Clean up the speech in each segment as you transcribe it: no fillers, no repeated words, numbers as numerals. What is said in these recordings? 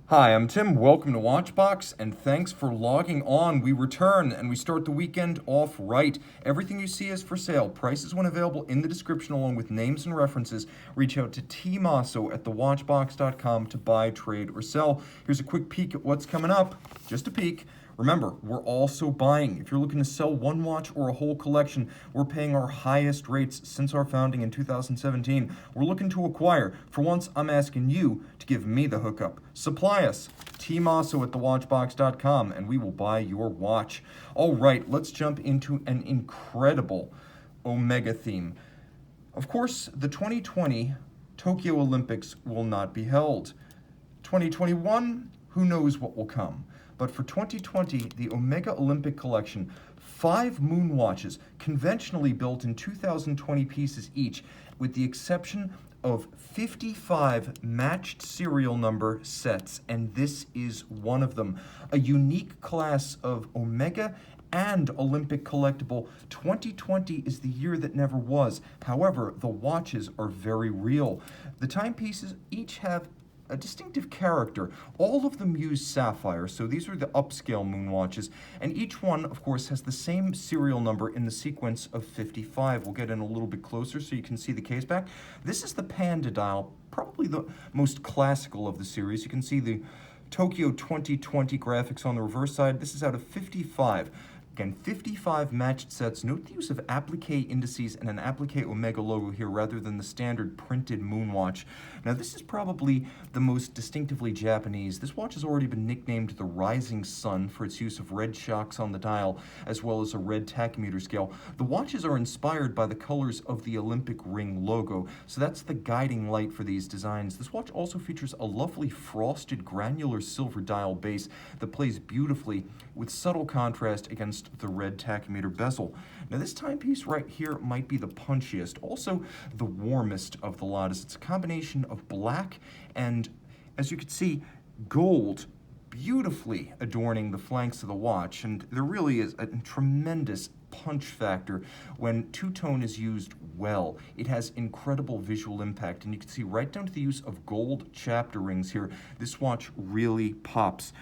Hi, I'm Tim. Welcome to WatchBox, and thanks for logging on. We return and we start the weekend off right. Everything you see is for sale. Prices when available in the description along with names and references. Reach out to tmosso at thewatchbox.com to buy, trade, or sell. Here's a quick peek at what's coming up. Just a peek. Remember, we're also buying. If you're looking to sell one watch or a whole collection, we're paying our highest rates since our founding in 2017. We're looking to acquire. For once, I'm asking you to give me the hookup. Supply us, tmosso at thewatchbox.com, and we will buy your watch. All right, let's jump into an incredible Omega theme. Of course, the 2020 Tokyo Olympics will not be held. 2021, who knows what will come. But for 2020, the Omega Olympic Collection, 5 moon watches, conventionally built in 2020 pieces each, with the exception of 55 matched serial number sets, and this is one of them. A unique class of Omega and Olympic collectible. 2020 is the year that never was. However, the watches are very real. The timepieces each have a distinctive character. All of them use sapphire, so these are the upscale moon watches, and each one, of course, has the same serial number in the sequence of 55. We'll get in a little bit closer so you can see the case back. This is the Panda dial, probably the most classical of the series. You can see the Tokyo 2020 graphics on the reverse side. This is out of 55. Again, 55 matched sets. Note the use of applique indices and an applique Omega logo here rather than the standard printed moon watch. Now, this is probably the most distinctively Japanese. This watch has already been nicknamed the Rising Sun for its use of red shocks on the dial, as well as a red tachymeter scale. The watches are inspired by the colors of the Olympic ring logo, so that's the guiding light for these designs. This watch also features a lovely frosted granular silver dial base that plays beautifully with subtle contrast against the red tachymeter bezel. Now, this timepiece right here might be the punchiest, also the warmest of the lot, as it's a combination of black and, as you can see, gold beautifully adorning the flanks of the watch, and there really is a tremendous punch factor when two-tone is used well. It has incredible visual impact, and you can see right down to the use of gold chapter rings here. This watch really pops.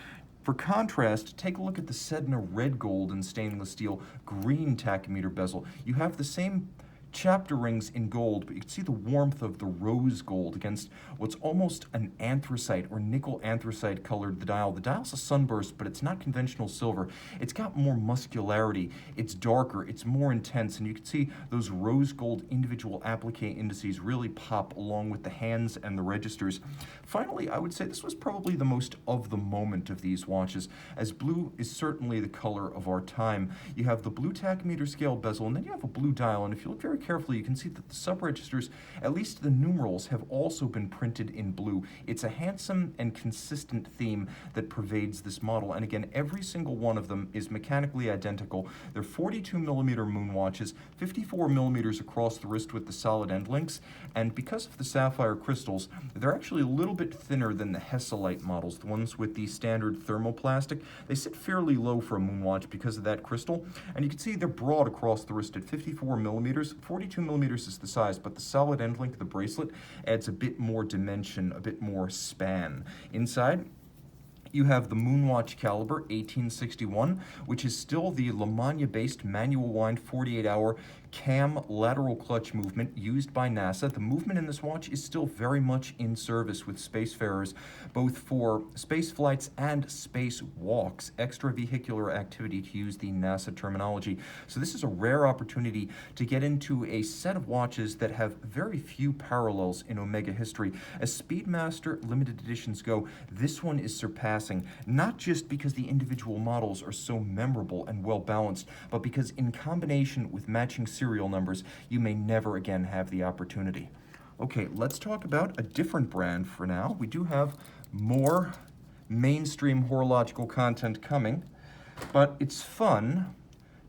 For contrast, take a look at the Sedna red gold and stainless steel green tachymeter bezel. You have the same chapter rings in gold, but you can see the warmth of the rose gold against what's almost an anthracite or nickel anthracite colored the dial. The dial's a sunburst, but it's not conventional silver. It's got more muscularity, it's darker, it's more intense, and you can see those rose gold individual applique indices really pop along with the hands and the registers. Finally, I would say this was probably the most of the moment of these watches, as blue is certainly the color of our time. You have the blue tachymeter scale bezel, and then you have a blue dial, and if you look very carefully, you can see that the sub-registers, at least the numerals, have also been printed in blue. It's a handsome and consistent theme that pervades this model, and again, every single one of them is mechanically identical. They're 42mm moon watches, 54mm across the wrist with the solid end links, and because of the sapphire crystals, they're actually a little bit thinner than the Hesalite models, the ones with the standard thermoplastic. They sit fairly low for a moon watch because of that crystal, and you can see they're broad across the wrist at 54mm. 42mm is the size, but the solid end link of the bracelet adds a bit more dimension, a bit more span. Inside, you have the Moonwatch caliber 1861, which is still the Lamagna-based manual wind 48-hour cam lateral clutch movement used by NASA. The movement in this watch is still very much in service with spacefarers, both for space flights and space walks, extravehicular activity to use the NASA terminology. So this is a rare opportunity to get into a set of watches that have very few parallels in Omega history. As Speedmaster limited editions go, this one is surpassing, not just because the individual models are so memorable and well balanced, but because in combination with matching serial numbers, you may never again have the opportunity. Okay, let's talk about a different brand for now. We do have more mainstream horological content coming, but it's fun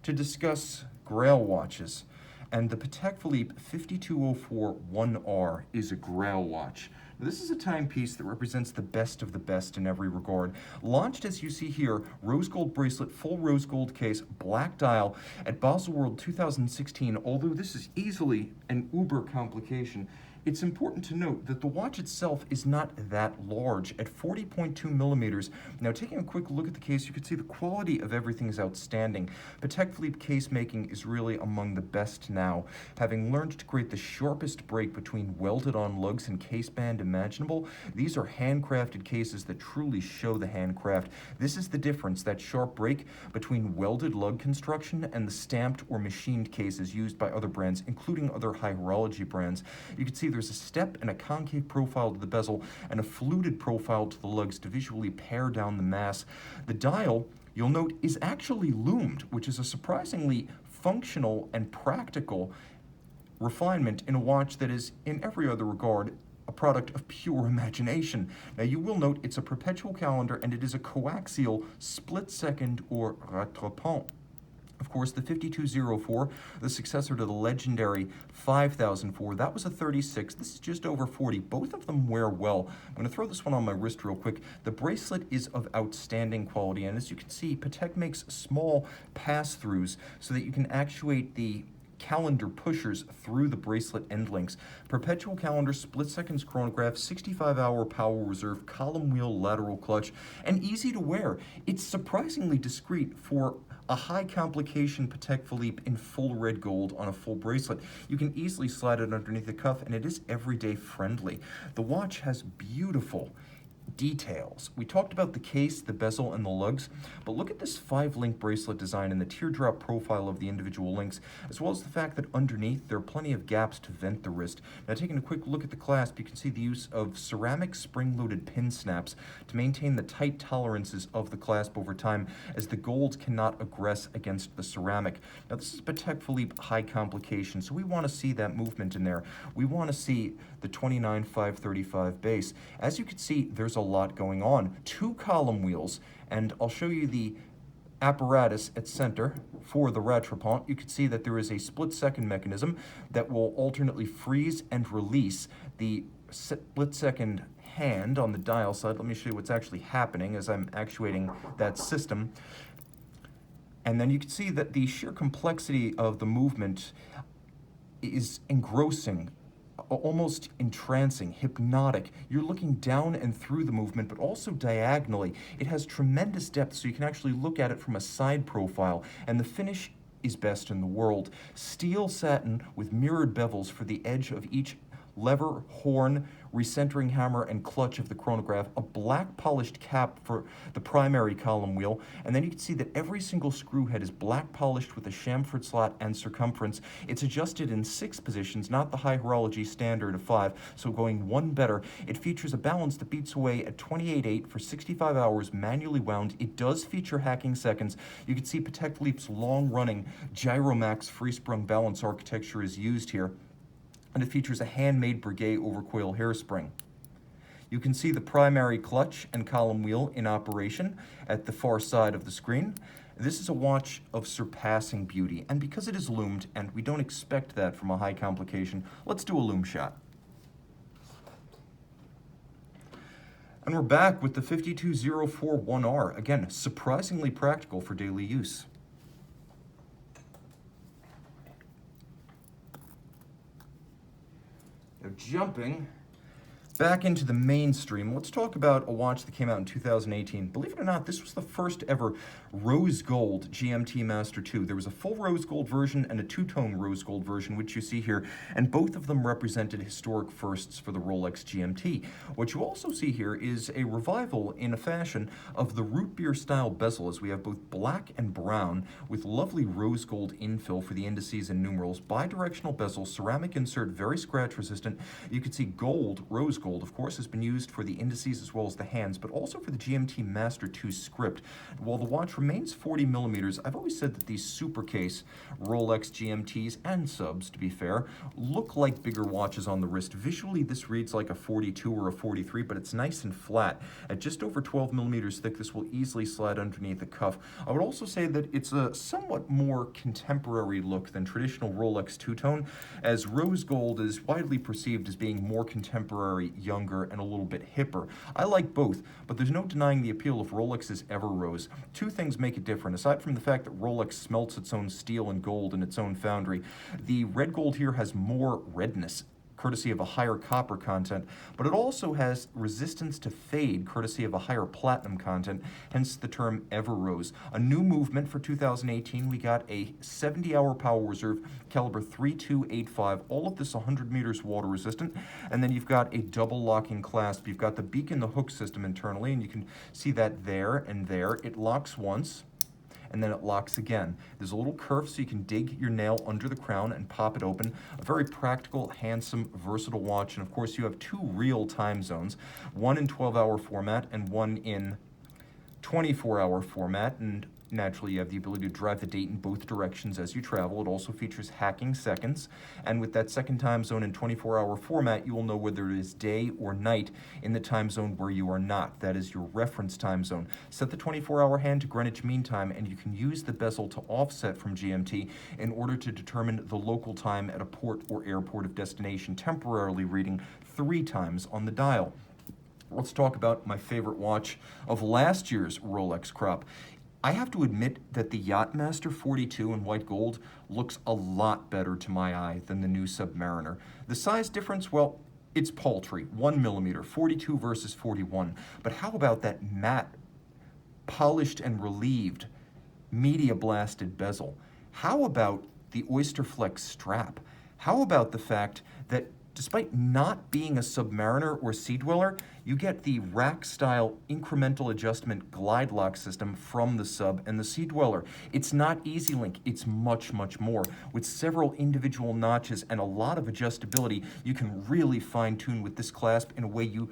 to discuss Grail watches. And the Patek Philippe 5204 1R is a Grail watch. This is a timepiece that represents the best of the best in every regard. Launched, as you see here, rose gold bracelet, full rose gold case, black dial at Baselworld 2016, although this is easily an uber complication. It's important to note that the watch itself is not that large at 40.2 millimeters. Now, taking a quick look at the case, you can see the quality of everything is outstanding. Patek Philippe case making is really among the best now, having learned to create the sharpest break between welded-on lugs and case band imaginable. These are handcrafted cases that truly show the handcraft. This is the difference, that sharp break between welded lug construction and the stamped or machined cases used by other brands, including other high horology brands. You can see there's a step and a concave profile to the bezel and a fluted profile to the lugs to visually pare down the mass. The dial, you'll note, is actually loomed, which is a surprisingly functional and practical refinement in a watch that is, in every other regard, a product of pure imagination. Now, you will note it's a perpetual calendar and it is a coaxial split-second or rattrapant. Of course, the 5204, the successor to the legendary 5004, that was a 36. This is just over 40. Both of them wear well. I'm going to throw this one on my wrist real quick. The bracelet is of outstanding quality, and as you can see, Patek makes small pass-throughs so that you can actuate the calendar pushers through the bracelet end links. Perpetual calendar, split seconds chronograph, 65-hour power reserve, column wheel lateral clutch, and easy to wear. It's surprisingly discreet for a high complication Patek Philippe in full red gold on a full bracelet. You can easily slide it underneath the cuff, and it is everyday friendly. The watch has beautiful details. We talked about the case, the bezel, and the lugs, but look at this 5-link bracelet design and the teardrop profile of the individual links, as well as the fact that underneath there are plenty of gaps to vent the wrist. Now, taking a quick look at the clasp, you can see the use of ceramic spring-loaded pin snaps to maintain the tight tolerances of the clasp over time, as the gold cannot aggress against the ceramic. Now, this is Patek Philippe high complication, so we want to see that movement in there. We want to see the 29,535 base. As you can see, there's a lot going on. 2 column wheels, and I'll show you the apparatus at center for the rattrapant. You can see that there is a split-second mechanism that will alternately freeze and release the split-second hand on the dial side. Let me show you what's actually happening as I'm actuating that system. And then you can see that the sheer complexity of the movement is engrossing, almost entrancing, hypnotic. You're looking down and through the movement, but also diagonally. It has tremendous depth, so you can actually look at it from a side profile, and the finish is best in the world. Steel satin with mirrored bevels for the edge of each lever, horn, recentering hammer, and clutch of the chronograph, a black polished cap for the primary column wheel, and then you can see that every single screw head is black polished with a chamfered slot and circumference. It's adjusted in 6 positions, not the high horology standard of 5, so going one better. It features a balance that beats away at 28.8 for 65 hours manually wound. It does feature hacking seconds. You can see Patek Philippe's long-running Gyromax free-sprung balance architecture is used here, and it features a handmade Piguet overcoil hairspring. You can see the primary clutch and column wheel in operation at the far side of the screen. This is a watch of surpassing beauty, and because it is loomed, and we don't expect that from a high complication, let's do a loom shot. And we're back with the 52041R, again, surprisingly practical for daily use. Now, jumping back into the mainstream, let's talk about a watch that came out in 2018. Believe it or not, this was the first ever rose gold GMT-Master II. There was a full rose gold version and a 2-tone rose gold version, which you see here, and both of them represented historic firsts for the Rolex GMT. What you also see here is a revival in a fashion of the root beer style bezel, as we have both black and brown with lovely rose gold infill for the indices and numerals, bidirectional bezel, ceramic insert, very scratch resistant. You can see gold, rose gold, of course, has been used for the indices as well as the hands, but also for the GMT-Master II script. While the watch remains 40 millimeters, I've always said that these super case Rolex GMTs and subs, to be fair, look like bigger watches on the wrist. Visually, this reads like a 42 or a 43, but it's nice and flat. At just over 12 millimeters thick, this will easily slide underneath the cuff. I would also say that it's a somewhat more contemporary look than traditional Rolex two-tone, as rose gold is widely perceived as being more contemporary, younger, and a little bit hipper. I like both, but there's no denying the appeal of Rolex's Everose. 2 things make it different. Aside from the fact that Rolex smelts its own steel and gold in its own foundry, the red gold here has more redness courtesy of a higher copper content, but it also has resistance to fade, courtesy of a higher platinum content, hence the term Everose. A new movement for 2018, we got a 70-hour power reserve, caliber 3285, all of this 100 meters water resistant, and then you've got a double locking clasp. You've got the beak and the hook system internally, and you can see that there and there. It locks once, and then it locks again. There's a little curve so you can dig your nail under the crown and pop it open. A very practical, handsome, versatile watch, and of course you have two real time zones, one in 12-hour format and one in 24-hour format, and naturally you have the ability to drive the date in both directions as you travel. It also features hacking seconds, and with that second time zone in 24-hour format, you will know whether it is day or night in the time zone where you are not. That is your reference time zone. Set the 24-hour hand to Greenwich Mean Time, and you can use the bezel to offset from GMT in order to determine the local time at a port or airport of destination, temporarily reading 3 times on the dial. Let's talk about my favorite watch of last year's Rolex crop. I have to admit that the Yacht-Master 42 in white gold looks a lot better to my eye than the new Submariner. The size difference, well, it's paltry, 1 millimeter, 42 versus 41. But how about that matte, polished and relieved, media blasted bezel? How about the Oysterflex strap? How about the fact that despite not being a Submariner or Sea Dweller, you get the rack-style incremental adjustment glide lock system from the Sub and the Sea Dweller. It's not Easy Link, it's much, much more. With several individual notches and a lot of adjustability, you can really fine-tune with this clasp in a way you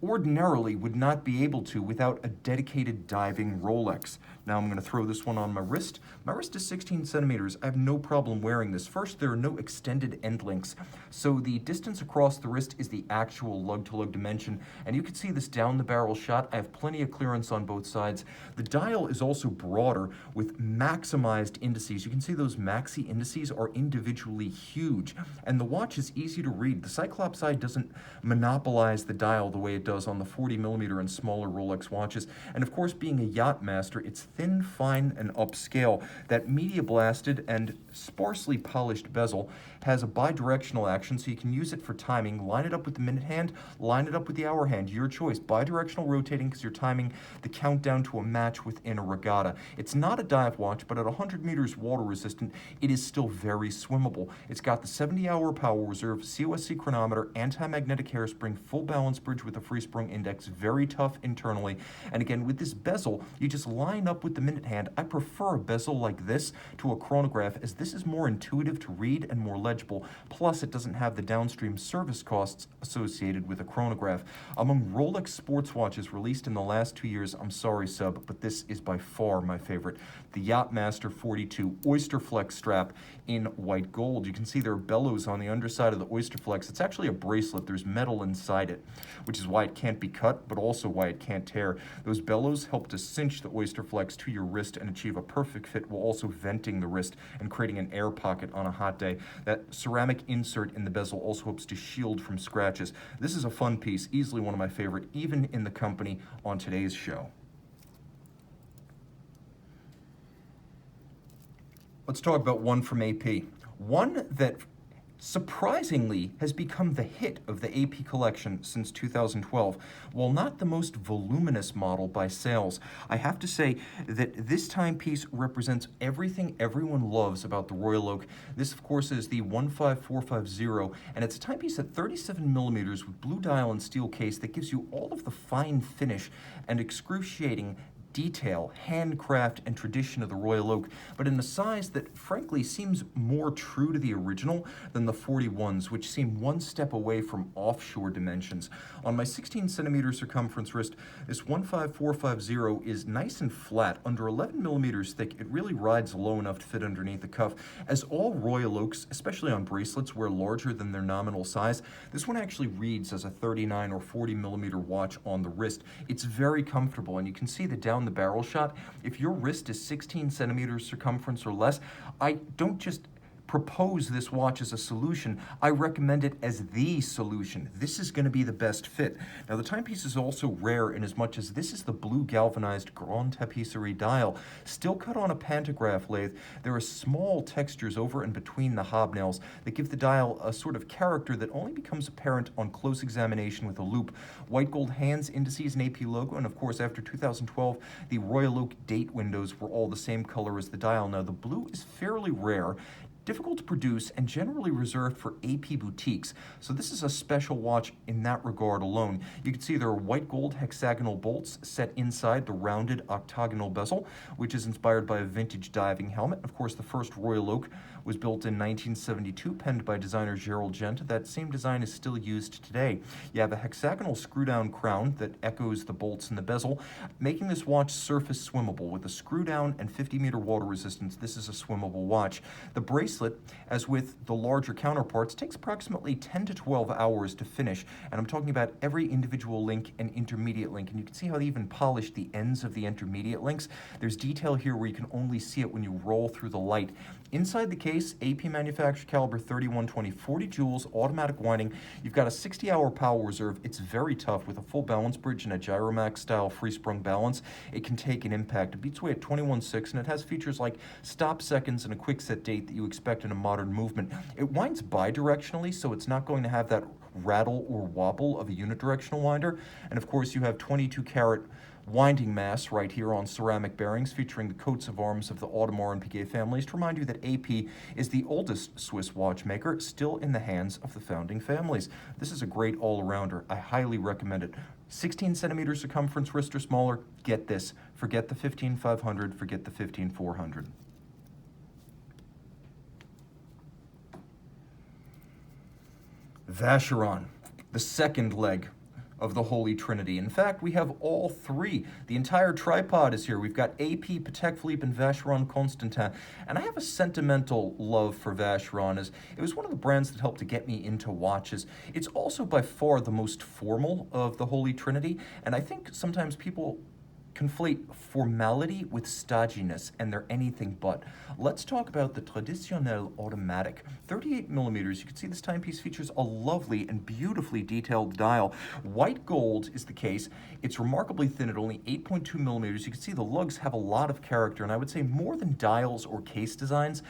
ordinarily would not be able to without a dedicated diving Rolex. Now I'm going to throw this one on my wrist. My wrist is 16 centimeters. I have no problem wearing this. First, there are no extended end links, so the distance across the wrist is the actual lug-to-lug dimension, and you can see this down the barrel shot. I have plenty of clearance on both sides. The dial is also broader with maximized indices. You can see those maxi indices are individually huge, and the watch is easy to read. The Cyclops eye doesn't monopolize the dial the way it does on the 40 millimeter and smaller Rolex watches. And of course, being a Yacht-Master, it's thin, fine, and upscale. That media blasted and sparsely polished bezel has a bidirectional action, so you can use it for timing. Line it up with the minute hand, line it up with the hour hand, your choice. Bidirectional rotating because you're timing the countdown to a match within a regatta. It's not a dive watch, but at 100 meters water resistant, it is still very swimmable. It's got the 70-hour power reserve, COSC chronometer, anti-magnetic hairspring, full balance bridge with a free sprung index, very tough internally. And again, with this bezel, you just line up with the minute hand. I prefer a bezel like this to a chronograph, as this is more intuitive to read and more legible. Plus, it doesn't have the downstream service costs associated with a chronograph. Among Rolex sports watches released in the last 2 years, I'm sorry, Sub, but this is by far my favorite. The Yacht-Master 42 Oysterflex strap in white gold. You can see there are bellows on the underside of the Oysterflex. It's actually a bracelet. There's metal inside it, which is why it can't be cut, but also why it can't tear. Those bellows help to cinch the Oysterflex to your wrist and achieve a perfect fit while also venting the wrist and creating an air pocket on a hot day. That ceramic insert in the bezel also helps to shield from scratches. This is a fun piece, easily one of my favorite, even in the company on today's show. Let's talk about one from AP. One that surprisingly has become the hit of the AP collection since 2012. While not the most voluminous model by sales, I have to say that this timepiece represents everything everyone loves about the Royal Oak. This, of course, is the 15450, and it's a timepiece at 37 millimeters with blue dial and steel case that gives you all of the fine finish and excruciating detail, handcraft, and tradition of the Royal Oak, but in a size that frankly seems more true to the original than the 41s, which seem one step away from offshore dimensions. On my 16 centimeter circumference wrist, this 15450 is nice and flat, under 11 millimeters thick. It really rides low enough to fit underneath the cuff. As all Royal Oaks, especially on bracelets, wear larger than their nominal size, this one actually reads as a 39 or 40 millimeter watch on the wrist. It's very comfortable, and you can see the down the barrel shot. If your wrist is 16 centimeters circumference or less, I don't just propose this watch as a solution. I recommend it as the solution. This is going to be the best fit. Now, the timepiece is also rare in as much as this is the blue galvanized Grande Tapisserie dial, still cut on a pantograph lathe. There are small textures over and between the hobnails that give the dial a sort of character that only becomes apparent on close examination with a loupe. White gold hands, indices, and AP logo, and of course, after 2012, the Royal Oak date windows were all the same color as the dial. Now, the blue is fairly rare, difficult to produce, and generally reserved for AP boutiques. So this is a special watch in that regard alone. You can see there are white gold hexagonal bolts set inside the rounded octagonal bezel, which is inspired by a vintage diving helmet. Of course, the first Royal Oak was built in 1972, penned by designer Gerald Gent. That same design is still used today. You have a hexagonal screw-down crown that echoes the bolts in the bezel, making this watch surface swimmable. With a screw-down and 50-meter water resistance, this is a swimmable watch. The bracelet, as with the larger counterparts, takes approximately 10 to 12 hours to finish, and I'm talking about every individual link and intermediate link, and you can see how they even polished the ends of the intermediate links. There's detail here where you can only see it when you roll through the light. Inside the case, AP manufactured caliber 3120, 40 joules, automatic winding. You've got a 60-hour power reserve. It's very tough with a full balance bridge and a Gyromax-style free-sprung balance. It can take an impact. It beats away at 21.6, and it has features like stop seconds and a quick set date that you expect in a modern movement. It winds bidirectionally, so it's not going to have that rattle or wobble of a unidirectional winder. And of course, you have 22-carat winding mass right here on ceramic bearings featuring the coats of arms of the Audemars and Piguet families to remind you that AP is the oldest Swiss watchmaker still in the hands of the founding families. This is a great all-arounder. I highly recommend it. 16 centimeter circumference, wrist or smaller, get this. Forget the 15500, forget the 15400. Vacheron, the second leg of the Holy Trinity. In fact, we have all three. The entire tripod is here. We've got AP, Patek Philippe, and Vacheron Constantin. And I have a sentimental love for Vacheron, as it was one of the brands that helped to get me into watches. It's also by far the most formal of the Holy Trinity, and I think sometimes people conflate formality with stodginess, and they're anything but. Let's talk about the Traditionnel Automatic. 38 millimeters. You can see this timepiece features a lovely and beautifully detailed dial. White gold is the case. It's remarkably thin at only 8.2 millimeters. You can see the lugs have a lot of character, and I would say more than dials or case designs,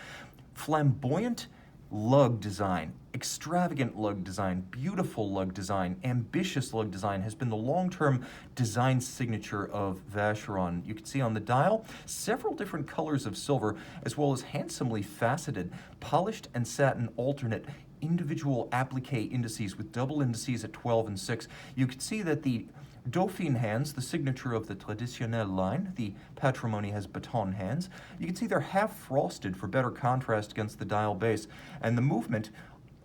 flamboyant lug design, extravagant lug design, beautiful lug design, ambitious lug design has been the long-term design signature of Vacheron. You can see on the dial several different colors of silver, as well as handsomely faceted, polished and satin alternate individual applique indices with double indices at 12 and 6. You can see that the Dauphine hands, the signature of the Traditionnel line. The Patrimony has baton hands. You can see they're half frosted for better contrast against the dial base. And the movement,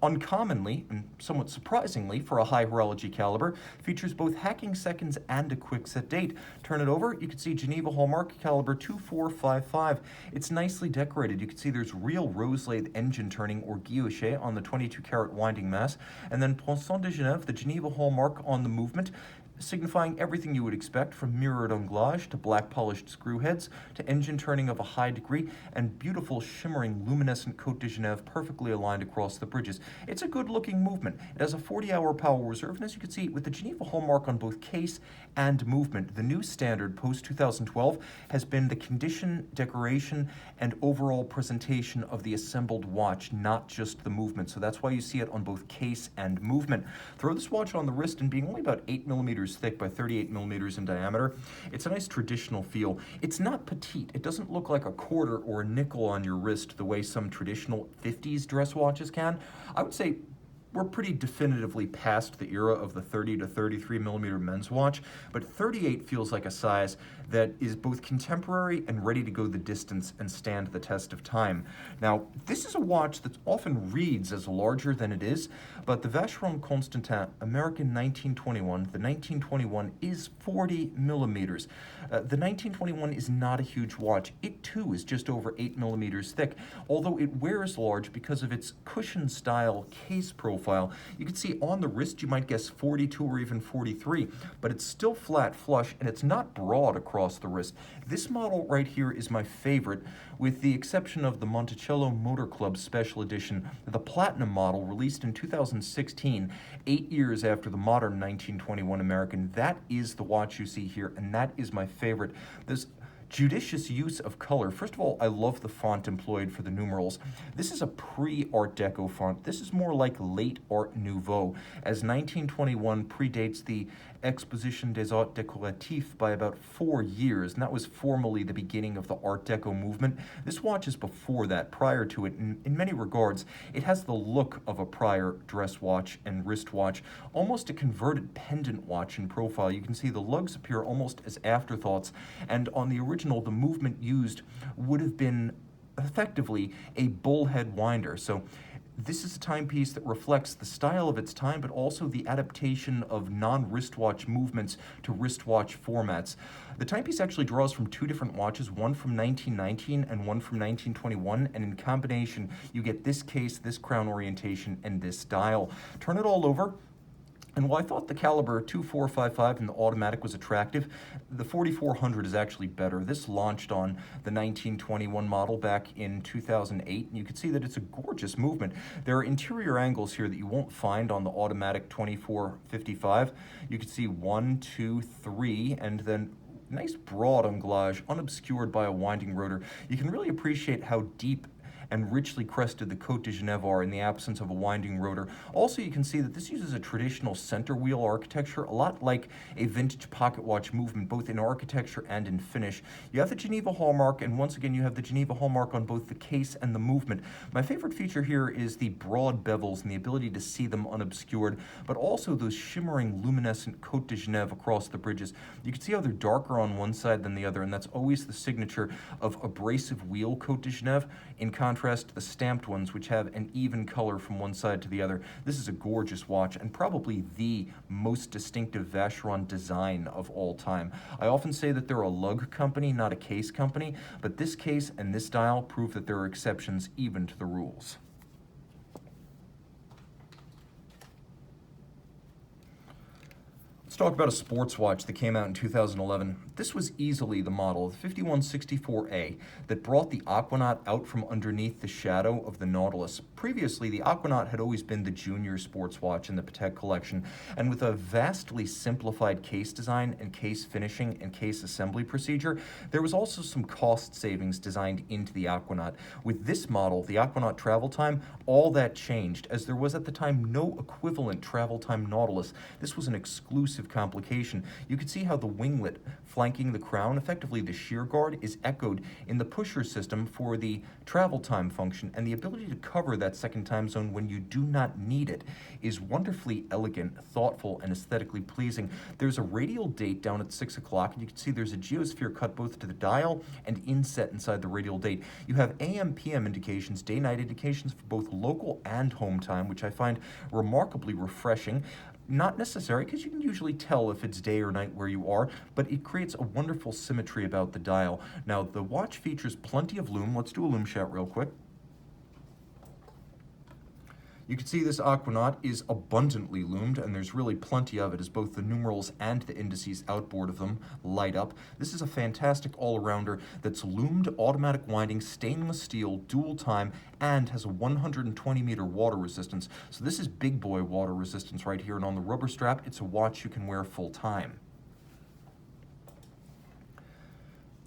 uncommonly and somewhat surprisingly for a high horology caliber, features both hacking seconds and a quick set date. Turn it over, you can see Geneva hallmark caliber 2455. It's nicely decorated. You can see there's real rose lathe engine turning or guilloche on the 22-carat winding mass, and then Poinçon de Genève, the Geneva hallmark on the movement, signifying everything you would expect, from mirrored anglage to black polished screw heads to engine turning of a high degree and beautiful shimmering luminescent Côte de Genève perfectly aligned across the bridges. It's a good looking movement. It has a 40-hour power reserve, and as you can see with the Geneva hallmark on both case and movement, the new standard post 2012 has been the condition, decoration, and overall presentation of the assembled watch, not just the movement. So that's why you see it on both case and movement. Throw this watch on the wrist, and being only about 8 millimeters thick by 38 millimeters in diameter, it's a nice traditional feel. It's not petite. It doesn't look like a quarter or a nickel on your wrist the way some traditional 50s dress watches can. I would say we're pretty definitively past the era of the 30 to 33 millimeter men's watch, but 38 feels like a size that is both contemporary and ready to go the distance and stand the test of time. Now, this is a watch that often reads as larger than it is, but the Vacheron Constantin American 1921, the 1921 is 40 millimeters. The 1921 is not a huge watch. It too is just over 8 millimeters thick, although it wears large because of its cushion style case profile profile. You can see on the wrist, you might guess 42 or even 43, but it's still flat flush and it's not broad across the wrist. This model right here is my favorite, with the exception of the Monticello Motor Club Special Edition, the Platinum model released in 2016, 8 years after the modern 1921 American. That is the watch you see here, and that is my favorite. This judicious use of color. First of all, I love the font employed for the numerals. This is a pre-Art Deco font. This is more like late Art Nouveau, as 1921 predates the Exposition des Arts Décoratifs by about 4 years, and that was formally the beginning of the Art Deco movement. This watch is before that, prior to it. In many regards, it has the look of a prior dress watch and wristwatch, almost a converted pendant watch in profile. You can see the lugs appear almost as afterthoughts, and on the original, the movement used would have been effectively a bullhead winder. So this is a timepiece that reflects the style of its time, but also the adaptation of non-wristwatch movements to wristwatch formats. The timepiece actually draws from two different watches, one from 1919 and one from 1921, and in combination, you get this case, this crown orientation, and this dial. Turn it all over. And while I thought the caliber 2455 in the automatic was attractive, the 4400 is actually better. This launched on the 1921 model back in 2008, and you can see that it's a gorgeous movement. There are interior angles here that you won't find on the automatic 2455. You can see 1, 2, 3, and then nice broad anglage, unobscured by a winding rotor. You can really appreciate how deep and richly crested the Côte de Genève are in the absence of a winding rotor. Also, you can see that this uses a traditional center wheel architecture, a lot like a vintage pocket watch movement, both in architecture and in finish. You have the Geneva hallmark, and once again, you have the Geneva hallmark on both the case and the movement. My favorite feature here is the broad bevels and the ability to see them unobscured, but also those shimmering, luminescent Côte de Genève across the bridges. You can see how they're darker on one side than the other, and that's always the signature of abrasive wheel Côte de Genève, in contrast to the stamped ones, which have an even color from one side to the other. This is a gorgeous watch, and probably the most distinctive Vacheron design of all time. I often say that they're a lug company, not a case company, but this case and this dial prove that there are exceptions even to the rules. Let's talk about a sports watch that came out in 2011. This was easily the model, the 5164A, that brought the Aquanaut out from underneath the shadow of the Nautilus. Previously, the Aquanaut had always been the junior sports watch in the Patek collection, and with a vastly simplified case design and case finishing and case assembly procedure, there was also some cost savings designed into the Aquanaut. With this model, the Aquanaut travel time, all that changed, as there was at the time no equivalent travel time Nautilus. This was an exclusive complication. You can see how the winglet flanking the crown, effectively the shear guard, is echoed in the pusher system for the travel time function, and the ability to cover that second time zone when you do not need it is wonderfully elegant, thoughtful, and aesthetically pleasing. There's a radial date down at 6 o'clock, and you can see there's a geosphere cut both to the dial and inset inside the radial date. You have AM/PM indications, day-night indications for both local and home time, which I find remarkably refreshing. Not necessary, because you can usually tell if it's day or night where you are, but it creates a wonderful symmetry about the dial. Now, the watch features plenty of lume. Let's do a lume shot real quick. You can see this Aquanaut is abundantly lumed, and there's really plenty of it, as both the numerals and the indices outboard of them light up. This is a fantastic all-arounder that's lumed, automatic winding, stainless steel, dual time, and has a 120-meter water resistance. So this is big boy water resistance right here, and on the rubber strap, it's a watch you can wear full time.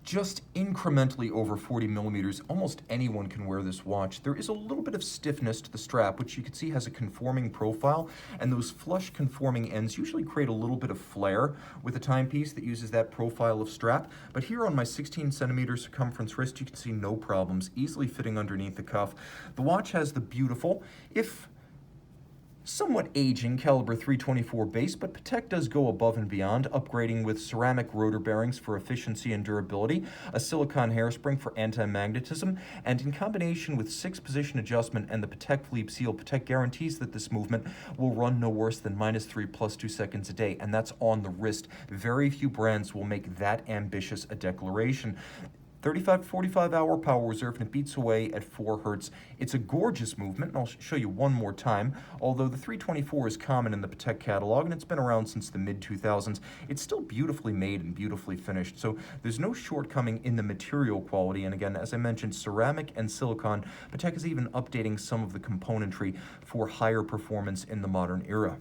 Just incrementally over 40 millimeters, almost anyone can wear this watch. There is a little bit of stiffness to the strap, which you can see has a conforming profile, and those flush conforming ends usually create a little bit of flare with a timepiece that uses that profile of strap. But here on my 16 centimeter circumference wrist, you can see no problems, easily fitting underneath the cuff. The watch has the beautiful, if somewhat aging caliber 324 base, but Patek does go above and beyond, upgrading with ceramic rotor bearings for efficiency and durability, a silicone hairspring for anti-magnetism, and in combination with 6-position adjustment and the Patek Philippe seal, Patek guarantees that this movement will run no worse than -3 + 2 seconds a day, and that's on the wrist. Very few brands will make that ambitious a declaration. 35 to 45 hour power reserve, and it beats away at 4 hertz. It's a gorgeous movement, and I'll show you one more time. Although the 324 is common in the Patek catalog, and it's been around since the mid-2000s, it's still beautifully made and beautifully finished, so there's no shortcoming in the material quality. And again, as I mentioned, ceramic and silicon. Patek is even updating some of the componentry for higher performance in the modern era.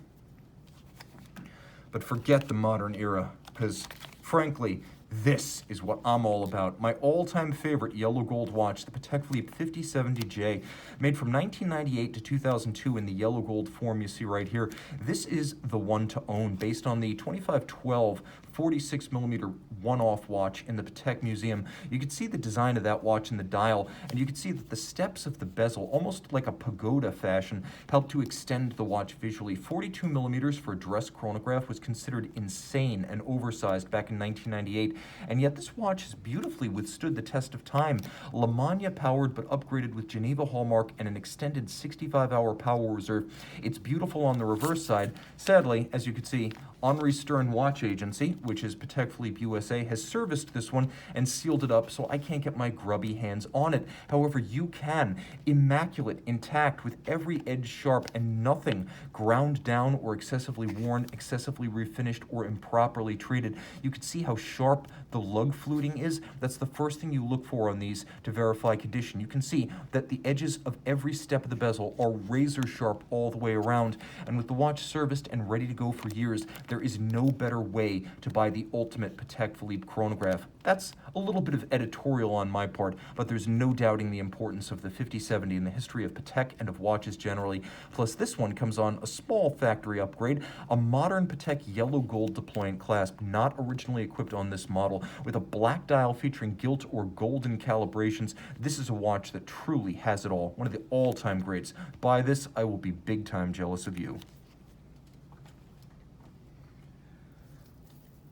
But forget the modern era, because frankly, this is what I'm all about. My all-time favorite yellow gold watch, the Patek Philippe 5070J, made from 1998 to 2002 in the yellow gold form you see right here. This is the one to own, based on the 2512 46mm one-off watch in the Patek Museum. You can see the design of that watch in the dial, and you can see that the steps of the bezel, almost like a pagoda fashion, help to extend the watch visually. 42mm for a dress chronograph was considered insane and oversized back in 1998, and yet this watch has beautifully withstood the test of time. La Manna powered but upgraded with Geneva hallmark and an extended 65-hour power reserve. It's beautiful on the reverse side. Sadly, as you can see, Henri Stern Watch Agency, which is Patek Philippe USA, has serviced this one and sealed it up, so I can't get my grubby hands on it. However, you can. Immaculate, intact, with every edge sharp and nothing ground down or excessively worn, excessively refinished, or improperly treated. You can see how sharp the lug fluting is. That's the first thing you look for on these to verify condition. You can see that the edges of every step of the bezel are razor sharp all the way around, and with the watch serviced and ready to go for years, there is no better way to buy the ultimate Patek Philippe chronograph. That's a little bit of editorial on my part, but there's no doubting the importance of the 5070 in the history of Patek and of watches generally. Plus, this one comes on a small factory upgrade, a modern Patek yellow gold deployant clasp, not originally equipped on this model, with a black dial featuring gilt or golden calibrations. This is a watch that truly has it all. One of the all-time greats. Buy this, I will be big time jealous of you.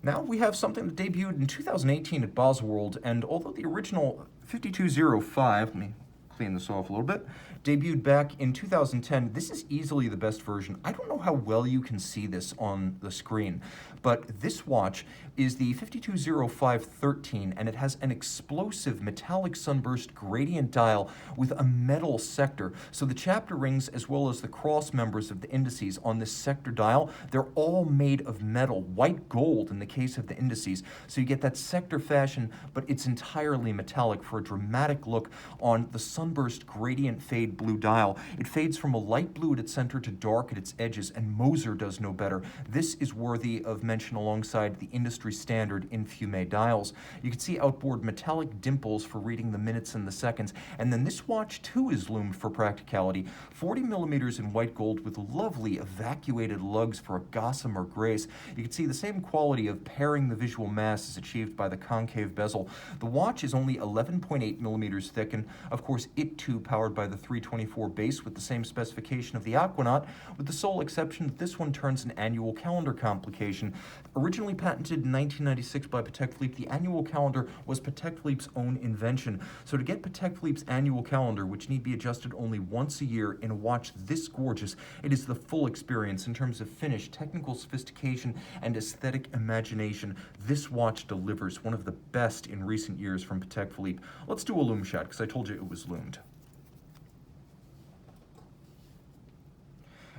Now we have something that debuted in 2018 at Baselworld, and although the original 5205, let me clean this off a little bit, debuted back in 2010, this is easily the best version. I don't know how well you can see this on the screen, but this watch is the 520513, and it has an explosive metallic sunburst gradient dial with a metal sector. So the chapter rings, as well as the cross members of the indices on this sector dial, they're all made of metal, white gold in the case of the indices. So you get that sector fashion, but it's entirely metallic for a dramatic look on the sunburst gradient fade blue dial. It fades from a light blue at its center to dark at its edges, and Moser does no better. This is worthy of mention alongside the industry standard in fume dials. You can see outboard metallic dimples for reading the minutes and the seconds, and then this watch too is loomed for practicality. 40mm in white gold with lovely evacuated lugs for a gossamer grace. You can see the same quality of pairing the visual mass is achieved by the concave bezel. The watch is only 11.8mm thick, and of course it too powered by the 324 base with the same specification of the Aquanaut, with the sole exception that this one turns an annual calendar complication. Originally patented in 1996 by Patek Philippe, the annual calendar was Patek Philippe's own invention. So to get Patek Philippe's annual calendar, which need be adjusted only once a year in a watch this gorgeous, it is the full experience in terms of finish, technical sophistication, and aesthetic imagination. This watch delivers, one of the best in recent years from Patek Philippe. Let's do a loom shot, because I told you it was loomed.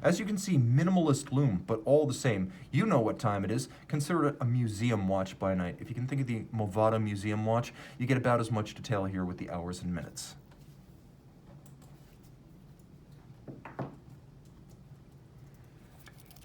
As you can see, minimalist loom, but all the same, you know what time it is. Consider it a museum watch by night. If you can think of the Movada museum watch, you get about as much detail here with the hours and minutes.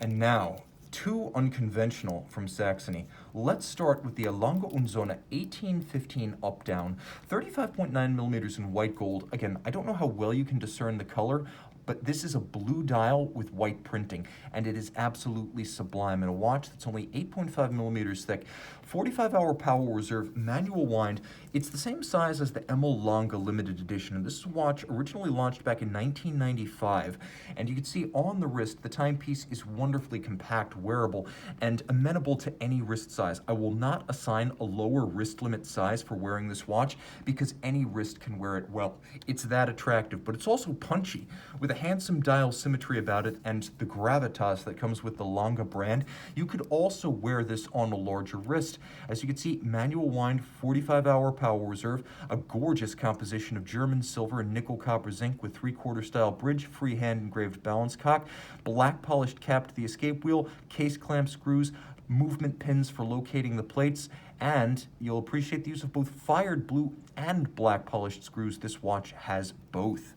And now, too unconventional from Saxony. Let's start with the Lange Söhne 1815 up-down, 35.9mm in white gold. Again, I don't know how well you can discern the color, but this is a blue dial with white printing, and it is absolutely sublime. In a watch that's only 8.5mm thick, 45-hour power reserve, manual wind. It's the same size as the Emil Lange limited edition, and this is a watch originally launched back in 1995. And you can see on the wrist, the timepiece is wonderfully compact, wearable, and amenable to any wrist size. I will not assign a lower wrist limit size for wearing this watch, because any wrist can wear it well. It's that attractive, but it's also punchy, with the handsome dial symmetry about it and the gravitas that comes with the Lange brand, you could also wear this on a larger wrist. As you can see, manual wind, 45-hour power reserve, a gorgeous composition of German silver and nickel copper zinc with 3/4 style bridge, freehand engraved balance cock, black polished cap to the escape wheel, case clamp screws, movement pins for locating the plates, and you'll appreciate the use of both fired blue and black polished screws. This watch has both.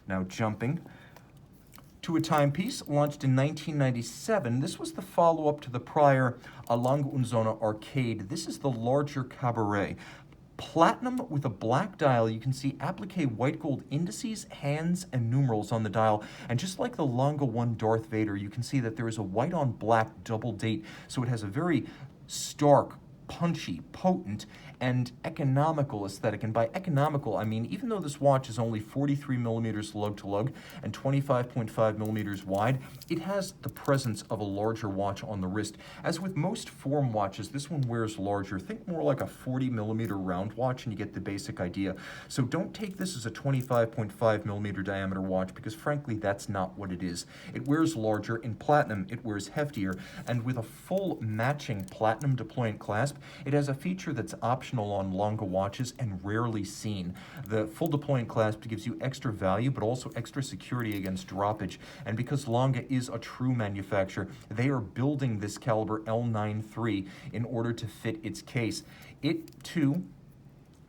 Now jumping to a timepiece launched in 1997. This was the follow-up to the prior Lange Söhne Arcade. This is the larger Cabaret. Platinum with a black dial. You can see applique white gold indices, hands, and numerals on the dial. And just like the Lange 1 Darth Vader, you can see that there is a white on black double date. So it has a very stark, punchy, potent, and economical aesthetic. And by economical, I mean, even though this watch is only 43 millimeters lug to lug and 25.5 millimeters wide, it has the presence of a larger watch on the wrist. As with most form watches, this one wears larger. Think more like a 40 millimeter round watch and you get the basic idea. So don't take this as a 25.5 millimeter diameter watch, because frankly, that's not what it is. It wears larger. In platinum, it wears heftier. And with a full matching platinum deployant clasp, it has a feature that's optional on Lange watches and rarely seen. The full deployant clasp gives you extra value, but also extra security against droppage. And because Lange is a true manufacturer, they are building this caliber L93 in order to fit its case. It too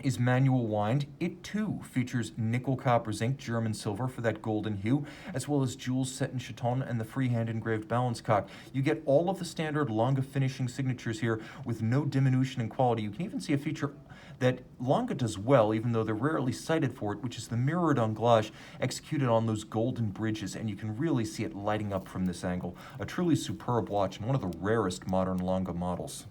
is manual wind. It too features nickel copper zinc German silver for that golden hue, as well as jewels set in chaton and the freehand engraved balance cock. You get all of the standard Lange finishing signatures here with no diminution in quality. You can even see a feature that Lange does well, even though they're rarely cited for it, which is the mirrored anglage executed on those golden bridges, and you can really see it lighting up from this angle. A truly superb watch and one of the rarest modern Lange models.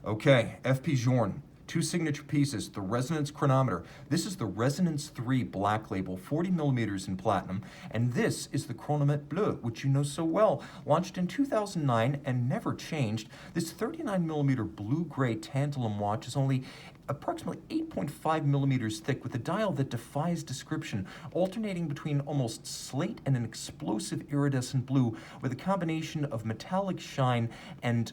Okay, FP Journe. Two signature pieces, the Resonance chronometer. This is the Resonance 3 black label, 40 millimeters in platinum, and this is the Chronomètre Bleu, which you know so well. Launched in 2009 and never changed, this 39 millimeter blue-gray tantalum watch is only approximately 8.5 millimeters thick with a dial that defies description, alternating between almost slate and an explosive iridescent blue with a combination of metallic shine and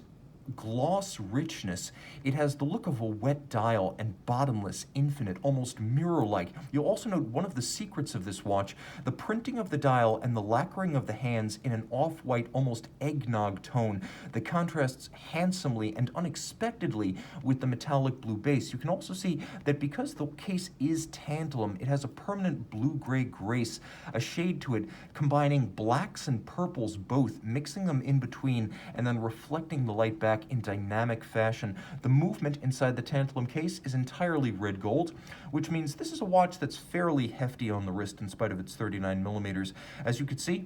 gloss richness. It has the look of a wet dial and bottomless, infinite, almost mirror-like. You'll also note one of the secrets of this watch, the printing of the dial and the lacquering of the hands in an off-white, almost eggnog tone that contrasts handsomely and unexpectedly with the metallic blue base. You can also see that because the case is tantalum, it has a permanent blue-gray grace, a shade to it, combining blacks and purples both, mixing them in between and then reflecting the light back in dynamic fashion. The movement inside the tantalum case is entirely red gold, which means this is a watch that's fairly hefty on the wrist in spite of its 39 millimeters. As you can see,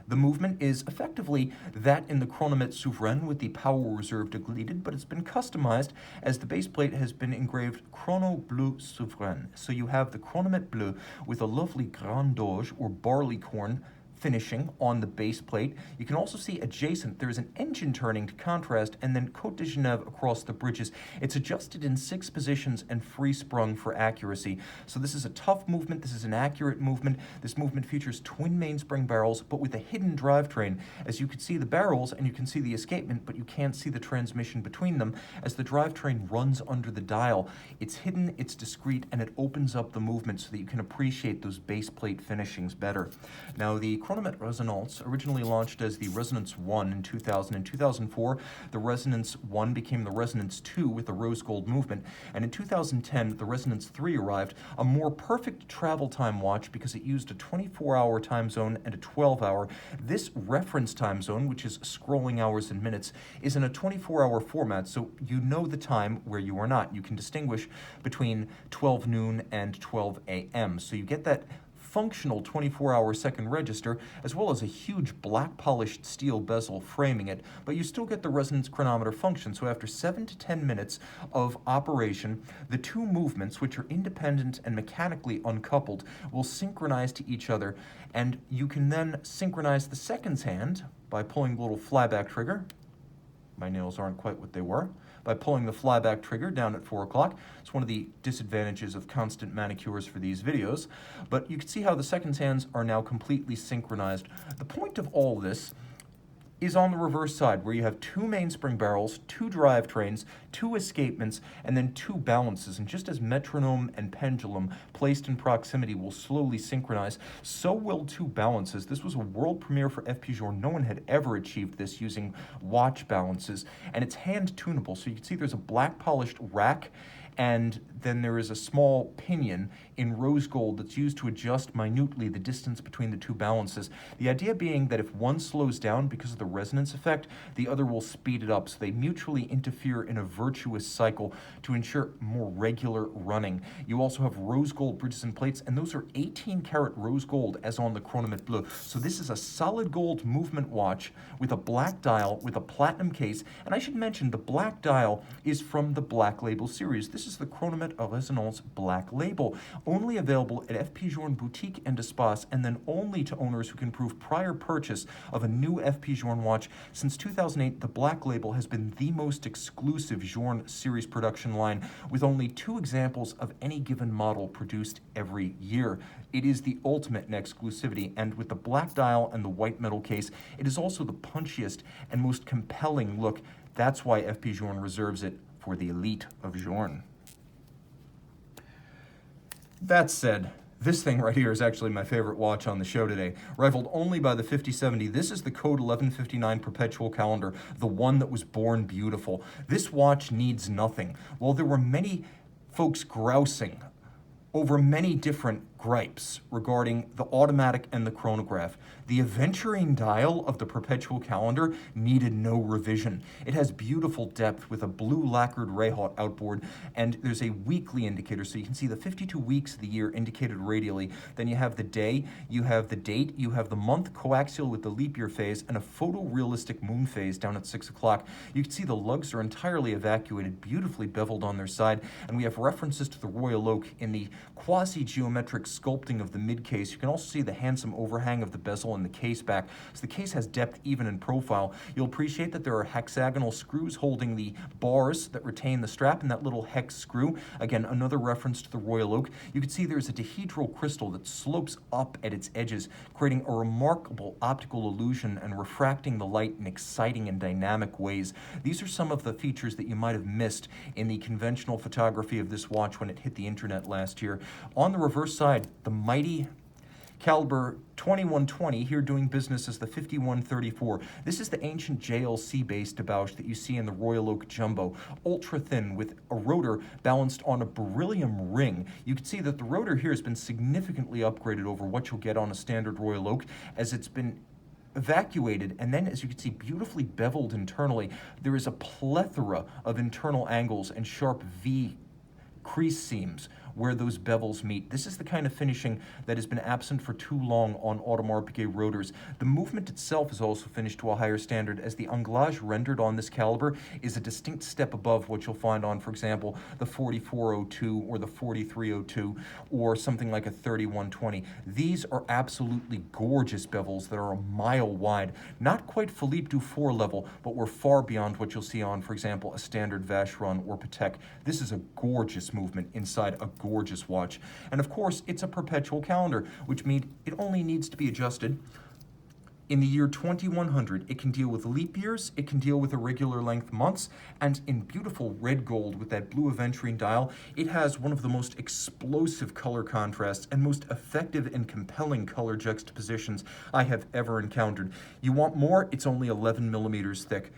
the movement is effectively that in the Chronomètre Souverain with the power reserve deleted, but it's been customized as the base plate has been engraved Chrono Bleu Souverain. So you have the Chronomètre Bleu with a lovely Grand Doge or barleycorn finishing on the base plate. You can also see adjacent, there's an engine turning to contrast, and then Côte de Genève across the bridges. It's adjusted in 6 positions and free sprung for accuracy. So this is a tough movement, this is an accurate movement. This movement features twin mainspring barrels, but with a hidden drivetrain. As you can see the barrels and you can see the escapement, but you can't see the transmission between them as the drivetrain runs under the dial. It's hidden, it's discreet, and it opens up the movement so that you can appreciate those base plate finishings better. Now the Chronomètre Resonance originally launched as the Resonance 1 in 2000. In 2004, the Resonance 1 became the Resonance 2 with the rose gold movement, and in 2010, the Resonance 3 arrived, a more perfect travel time watch because it used a 24-hour time zone and a 12-hour. This reference time zone, which is scrolling hours and minutes, is in a 24-hour format, so you know the time where you are not. You can distinguish between 12 noon and 12 a.m., so you get that functional 24-hour second register, as well as a huge black polished steel bezel framing it, but you still get the resonance chronometer function. So after 7 to 10 minutes of operation, the two movements, which are independent and mechanically uncoupled, will synchronize to each other, and you can then synchronize the seconds hand by pulling the little flyback trigger. My nails aren't quite what they were. by pulling the flyback trigger down at 4 o'clock. It's one of the disadvantages of constant manicures for these videos. But you can see how the seconds hands are now completely synchronized. The point of all this is on the reverse side, where you have 2 mainspring barrels, 2 drivetrains, 2 escapements, and then 2 balances. And just as metronome and pendulum placed in proximity will slowly synchronize, so will 2 balances. This was a world premiere for FP Journe. No one had ever achieved this using watch balances, and it's hand tunable. So you can see there's a black polished rack, and then there is a small pinion in rose gold that's used to adjust minutely the distance between the 2 balances. The idea being that if one slows down because of the resonance effect, the other will speed it up, so they mutually interfere in a virtuous cycle to ensure more regular running. You also have rose gold bridges and plates, and those are 18 karat rose gold as on the chronometer bleu. So this is a solid gold movement watch with a black dial with a platinum case, and I should mention the black dial is from the Black Label series. This is the Chronomètre à Résonance Black Label, only available at FP Journe Boutique and Espace, and then only to owners who can prove prior purchase of a new FP Journe watch. Since 2008, the Black Label has been the most exclusive Journe series production line, with only 2 examples of any given model produced every year. It is the ultimate in exclusivity, and with the black dial and the white metal case, it is also the punchiest and most compelling look. That's why FP Journe reserves it for the elite of Journe. That said, this thing right here is actually my favorite watch on the show today, rivaled only by the 5070. This is the Code 1159 Perpetual calendar, the one that was born beautiful. This watch needs nothing. While there were many folks grousing over many different gripes regarding the automatic and the chronograph, the aventurine dial of the Perpetual calendar needed no revision. It has beautiful depth with a blue lacquered Rayhaut outboard, and there's a weekly indicator, so you can see the 52 weeks of the year indicated radially. Then you have the day, you have the date, you have the month coaxial with the leap year phase, and a photorealistic moon phase down at 6 o'clock. You can see the lugs are entirely evacuated, beautifully beveled on their side, and we have references to the Royal Oak in the quasi-geometric sculpting of the mid-case. You can also see the handsome overhang of the bezel and the case back, so the case has depth even in profile. You'll appreciate that there are hexagonal screws holding the bars that retain the strap, and that little hex screw, again, another reference to the Royal Oak. You can see there's a dihedral crystal that slopes up at its edges, creating a remarkable optical illusion and refracting the light in exciting and dynamic ways. These are some of the features that you might have missed in the conventional photography of this watch when it hit the internet last year. On the reverse side, the mighty caliber 2120 here doing business as the 5134. This is the ancient JLC-based debauch that you see in the Royal Oak Jumbo, ultra thin with a rotor balanced on a beryllium ring. You can see that the rotor here has been significantly upgraded over what you'll get on a standard Royal Oak, as it's been evacuated, and then, as you can see, beautifully beveled internally. There is a plethora of internal angles and sharp V crease seams where those bevels meet. This is the kind of finishing that has been absent for too long on Audemars Piguet rotors. The movement itself is also finished to a higher standard, as the anglage rendered on this caliber is a distinct step above what you'll find on, for example, the 4402 or the 4302 or something like a 3120. These are absolutely gorgeous bevels that are a mile wide. Not quite Philippe Dufour level, but we're far beyond what you'll see on, for example, a standard Vacheron or Patek. This is a gorgeous movement inside a gorgeous watch. And of course, it's a perpetual calendar, which means it only needs to be adjusted in the year 2100. It can deal with leap years, it can deal with irregular length months, and in beautiful red gold with that blue aventurine dial, it has one of the most explosive color contrasts and most effective and compelling color juxtapositions I have ever encountered. You want more? It's only 11 millimeters thick.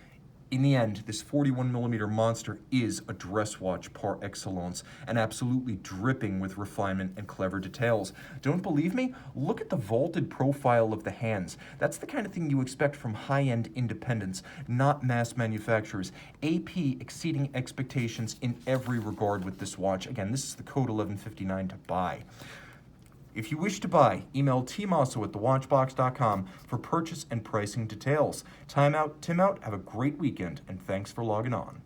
In the end, this 41mm monster is a dress watch par excellence, and absolutely dripping with refinement and clever details. Don't believe me? Look at the vaulted profile of the hands. That's the kind of thing you expect from high-end independents, not mass manufacturers. AP exceeding expectations in every regard with this watch. Again, this is the code 1159 to buy. If you wish to buy, email tmosso at thewatchbox.com for purchase and pricing details. Time out, Tim out. Have a great weekend, and thanks for logging on.